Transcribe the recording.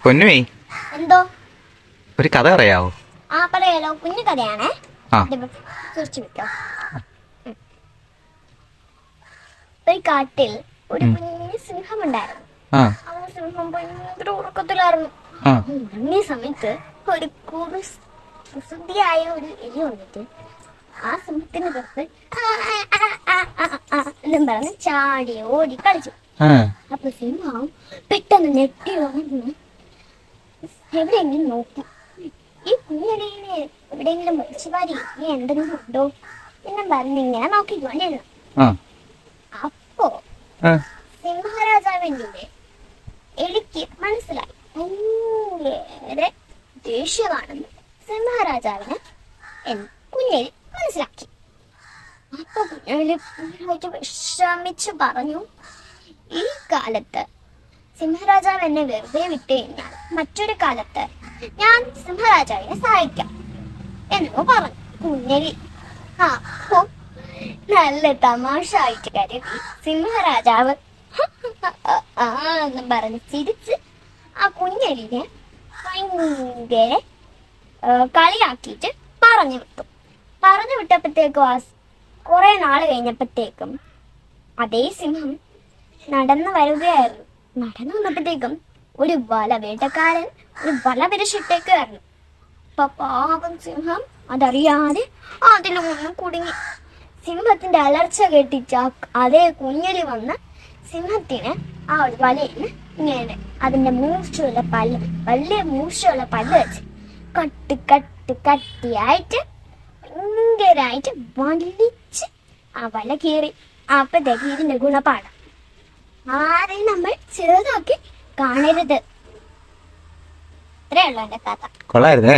പൊന്നുമേ, എന്തോ ഒരു കഥ പറയാവോ? പറയാലോ. കുഞ്ഞു കഥയാണേ. ആ. കുറിച്ച് വെക്കോ. ഒരു കാട്ടിൽ ഒരു കുഞ്ഞു സിംഹം ഉണ്ടായിരുന്നു. ആ ആ സിംഹം ഭയങ്കര ഉറക്കത്തിലായിരുന്നു. ആ ഈ സമയത്ത് ഒരു കുസൃതിയായ ഒരു എലി വന്നിട്ട് ആ സിംഹത്തിന് പുറത്ത് എന്നും പറഞ്ഞ് ചാടി ഓടി കളിച്ചു. ആ അപ്പൊ സിംഹം പെട്ടെന്ന് ഞെട്ടി ഉണർന്നു എവിടെയെങ്കിലും നോക്കി. ഈ കുഞ്ഞിനെ എവിടെയെങ്കിലും മരിച്ചുപാരി എന്തെങ്കിലും ഉണ്ടോ എന്നും പറഞ്ഞ് ഇങ്ങനെ നോക്കിക്കൊണ്ടിരുന്നു. ആ അപ്പോ ആ സിംഹരാജാവിന്റെ എലിക്ക് മനസ്സിലായി ഭയങ്കര ദേഷ്യമാണെന്ന് സിംഹരാജാവിന് കുഞ്ഞേലി മനസ്സിലാക്കി. അപ്പൊ കുഞ്ഞേലി വിഷമിച്ച് പറഞ്ഞു, ഈ കാലത്ത് സിംഹരാജാവ് എന്നെ വെറുതെ വിട്ടു കഴിഞ്ഞാൽ മറ്റൊരു കാലത്ത് ഞാൻ സിംഹരാജാവിനെ സഹായിക്കാം എന്ന് പറഞ്ഞു കുഞ്ഞേലി. അപ്പൊ നല്ല തമാശ ആയിട്ട് കരുതി സിംഹരാജാവ് എന്നും പറഞ്ഞ് ചിരിച്ച് ആ കുഞ്ഞെലിനെ ഭയങ്കര കളിയാക്കിയിട്ട് പറഞ്ഞു വിട്ടു. പറഞ്ഞു വിട്ടപ്പോഴത്തേക്കും കുറെ നാൾ കഴിഞ്ഞപ്പോഴത്തേക്കും അതേ സിംഹം നടന്നു വരികയായിരുന്നു. നടന്നു വന്നപ്പോഴത്തേക്കും ഒരു വേട്ടക്കാരൻ ഒരു വല വിരിച്ചിട്ടേക്കായിരുന്നു. അപ്പൊ പാവം സിംഹം അതറിയാതെ അതിലൊന്നും കുടുങ്ങി. സിംഹത്തിന്റെ അലർച്ച കേട്ടിച്ച അതേ കുഞ്ഞലി വന്ന് സിംഹത്തിന് ആ ഒരു വലയിൽ ഇങ്ങനെ അതിന്റെ വലിയ മൂർച്ചയുള്ള പല്ല് വെച്ച് കട്ടിയായിട്ട് ഭയങ്കരായിട്ട് വലിച്ച് ആ വല കീറി. അപ്പത്തേക്ക് ഇതിന്റെ ഗുണപാഠം ആരെയും നമ്മൾ ചെറുതാക്കി കാണരുത്. ഇത്രയേ ഉള്ളൂ എന്റെ കഥ. കൊള്ളായിരുന്നേ.